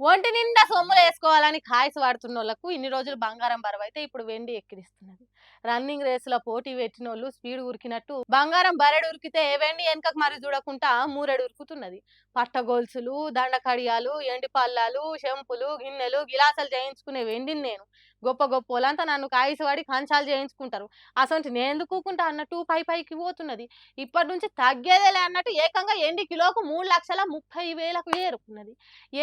ఒంటి నిండా సొమ్ములేసుకోవాలని కాయసు పడుతున్నోళ్లకు ఇన్ని రోజులు బంగారం బరువైతే ఇప్పుడు వెండి ఎక్కిరిస్తున్నది. రన్నింగ్ రేసులో పోటీ పెట్టినోళ్ళు స్పీడ్ ఉరికినట్టు బంగారం బరెడు ఉరికితే వెండి వెనకకు మరి చూడకుండా మూరెడు ఉరుకుతున్నది. పట్టగొలుసులు, దండకడియాలు, ఎండి పల్లాలు, షెంపులు, గిన్నెలు, గిలాసాలు చేయించుకునే వెండిని నేను గొప్ప గొప్పోలంతా నన్ను కాయసు పడి కంచాలు చేయించుకుంటారు. అసలు నేను ఎందుకు ఊకుంటా అన్నట్టు పైకి పోతున్నది. ఇప్పటి నుంచి తగ్గేదేలే అన్నట్టు ఏకంగా ఎండి కిలోకు 3,30,000కు ఏరుకున్నది.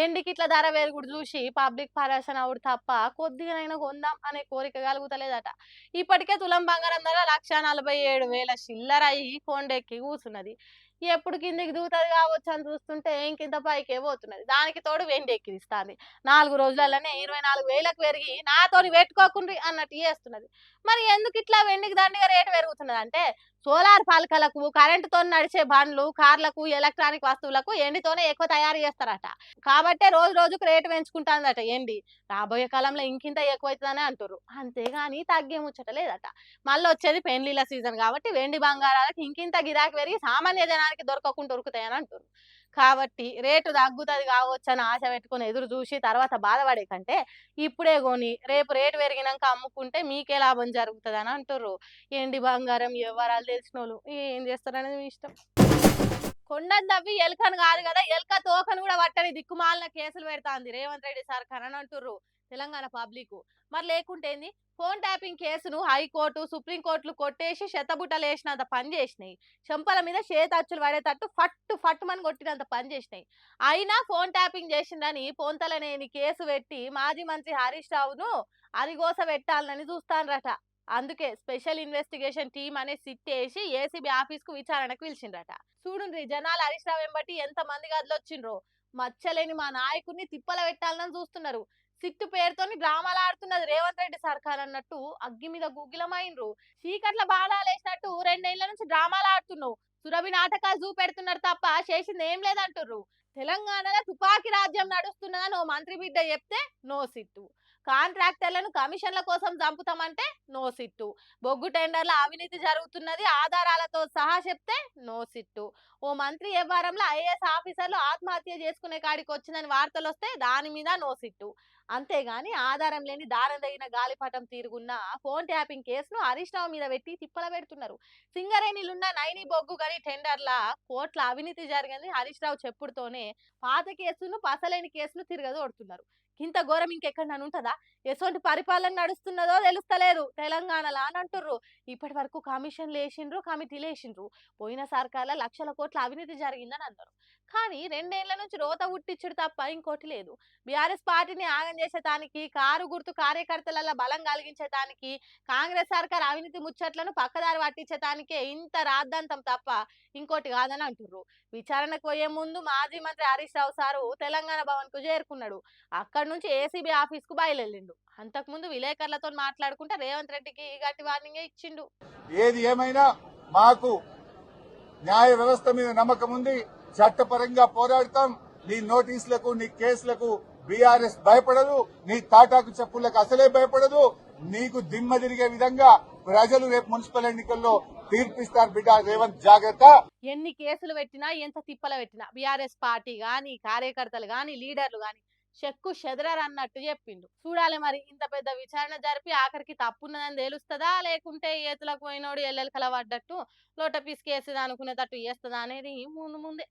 ఎండికి ఇట్లా ధర పెరుగుడు చూసి పబ్లిక్ పరేషాన్ అవుడు తప్ప కొద్దిగానైనా కొందాం అనే కోరిక కలుగుతలేదట. ఇప్పటికే తులం బంగారం ధర 1,47,000 చిల్లర అయి కొండెక్కి కూసున్నది. ఎప్పుడు కిందికి దూతది కావచ్చు అని చూస్తుంటే ఇంకింత పైకే పోతున్నది. దానికి తోడు వెండి ఎక్కిరిస్తాంది. 4 రోజులలోనే 24,000కు పెరిగి నాతోని పెట్టుకోకుండ్రి అన్నట్టు చేస్తున్నది. మరి ఎందుకు ఇట్లా వెండికి దండిగా రేటు పెరుగుతున్నది అంటే సోలార్ పలకలకు, కరెంటుతో నడిచే బండ్లు, కార్లకు, ఎలక్ట్రానిక్ వస్తువులకు ఎండితోనే ఎక్కువ తయారు చేస్తారట. కాబట్టే రోజు రోజుకు రేటు పెంచుకుంటాందట ఎండి. రాబోయే కాలంలో ఇంకింత ఎక్కువైతదనే అంటుర్రు. అంతేగాని తగ్గే ముచ్చట లేదట. మళ్ళొచ్చేది పెండ్లిళ్ళ సీజన్ కాబట్టి వెండి బంగారాలకు ఇంకింత గిరాకీ పెరిగి సామాన్య జనానికి దొరకకుండా ఉరుకుతాయని అంటుర్రు. కాబట్టి రేటు తగ్గుతది కావచ్చని ఆశ పెట్టుకొని ఎదురు చూసి తర్వాత బాధపడే కంటే ఇప్పుడే కొని రేపు రేటు పెరిగినాక అమ్ముకుంటే మీకే లాభం జరుగుతదని అంటుర్రు. ఎండి బంగారం వ్యవహారాలు తెలిసినోళ్ళు ఏం చేస్తారనేది మీ ఇష్టం. కొండను తవ్వి ఎలుకను కాదు కదా, ఎలుక తోకను కూడా పట్టని దిక్కుమాలిన కేసులు పెడతాంది రేవంత్ రెడ్డి సర్కార్ అని అంటుర్రు తెలంగాణ పబ్లిక్. మరి లేకుంటే ఏంది, ఫోన్ ట్యాపింగ్ కేసును హైకోర్టు, సుప్రీంకోర్టులు కొట్టేసి శతబుట్టలు వేసినంత పని చేసినాయి. చెంపల మీద చేతచ్చులు పడేటట్టు ఫట్టుమని కొట్టినంత పని చేసినాయి. అయినా ఫోన్ ట్యాపింగ్ చేసిందని పొంతలనేని కేసు పెట్టి మాజీ మంత్రి హరీష్ రావును అరిగోస పెట్టాలని చూస్తాన్రట. అందుకే స్పెషల్ ఇన్వెస్టిగేషన్ టీమ్ అనే సిట్ వేసి ఏసీబీ ఆఫీస్ కు విచారణకు పిలిచిండ్రట. చూడుండ్రి జనాలు హరీష్ రావు వెంబటి ఎంత మంది గదిలొచ్చిండ్రో. మచ్చలేని మా నాయకుడిని తిప్పల పెట్టాలని చూస్తున్నారు. సిట్టు పేరుతోని డ్రామాలు ఆడుతున్నది రేవంత్ రెడ్డి సర్కార్ అన్నట్టు అగ్గి మీద గుగ్గిలమైనరు. చీకట్ల బాణాలు వేసినట్టు 2 ఏళ్ల నుంచి డ్రామాలు ఆడుతున్నావు. సురభి నాటకాలు చూపెడుతున్నారు తప్ప చేసింది ఏం లేదంటుర్రు. తెలంగాణలో తుపాకీ రాజ్యం నడుస్తున్నదని ఓ మంత్రి బిడ్డ చెప్తే నో సిట్టు. కాంట్రాక్టర్లను కమిషన్ల కోసం చంపుతామంటే నో సిట్టు. బొగ్గు టెండర్ల అవినీతి జరుగుతున్నది ఆధారాలతో సహా చెప్తే నో సిట్టు. ఓ మంత్రి వ్యవహారంలో ఐఏఎస్ ఆఫీసర్లు ఆత్మహత్య చేసుకునే కాడికి వచ్చిందని వార్తలు వస్తే దాని మీద నో సిట్టు. అంతేగాని ఆధారం లేని దారం తగిన గాలిపటం తీరుగున్న ఫోన్ ట్యాపింగ్ కేసును హరీష్ రావు మీద పెట్టి తిప్పల పెడుతున్నారు. సింగరేణిలున్న నైని బొగ్గు గని టెండర్ల కోట్ల అవినీతి జరిగింది హరీష్ రావు చెప్పుడుతోనే పాత కేసును పసలేని కేసును తిరగదోడుతున్నారు. ఇంత ఘోరం ఇంకెక్కడ ఉంటుందా? ఎటువంటి పరిపాలన నడుస్తున్నదో తెలుస్తలేదు తెలంగాణలో అని అంటుర్రు. ఇప్పటి వరకు కమిషన్లు వేసిండ్రు, కమిటీలు వేసిండ్రు. పోయిన సర్కార్ల లక్షల కోట్ల అవినీతి జరిగిందని అన్నారు. కానీ 2 ఏళ్ల నుంచి రోత ఉట్టించుడు తప్ప ఇంకోటి లేదు. బీఆర్ఎస్ పార్టీని ఆగం చేసేదానికి, కారు గుర్తు కార్యకర్తల బలం కలిగించేదానికి, కాంగ్రెస్ సర్కార్ అవినీతి ముచ్చట్లను పక్కదారి పట్టించేదానికే ఇంత రాద్ధాంతం తప్ప ఇంకోటి కాదని అంటుర్రు. విచారణకు పోయే ముందు మాజీ మంత్రి హరీష్ రావు సారు తెలంగాణ భవన్ కు చేరుకున్నాడు. అక్కడి నుంచి ఏసీబీ ఆఫీస్ కు బయలుదేరిండు. అంతకుముందు విలేకరులతో మాట్లాడుకుంటే రేవంత్ రెడ్డికి గట్టి వార్నింగ్ ఇచ్చిండు. ఏది ఏమైనా మాకు న్యాయ వ్యవస్థ మీద నమ్మకం ఉంది. చట్టపరంగా పోరాడతాం. నీ నోటీసులకు, నీ కేసులకు బీఆర్ఎస్ భయపడదు. నీ తాటాకు చెప్పులకు అసలే భయపడదు. నీకు దిమ్మ తిరిగే విధంగా ప్రజలు రేపు మున్సిపల్ ఎన్నికల్లో తీర్పిస్తారు బిడ్డ. రేవంత్ జాగ్రత్త. ఎన్ని కేసులు పెట్టినా, ఎంత తిప్పల పెట్టినా బీఆర్ఎస్ పార్టీ గాని, కార్యకర్తలు గాని, లీడర్లు గాని చెక్కు చెదరరు అన్నట్టు చెప్పిండు. చూడాలి మరి ఇంత పెద్ద విచారణ జరిపి ఆఖరికి తప్పున్నదని తెలుస్తుందా, లేకుంటే ఏతులకు పోయినోడు ఎల్లెలకల పడ్డట్టు లోట పిసికేసేది అనుకునేటట్టు చేస్తుందా అనేది ముందే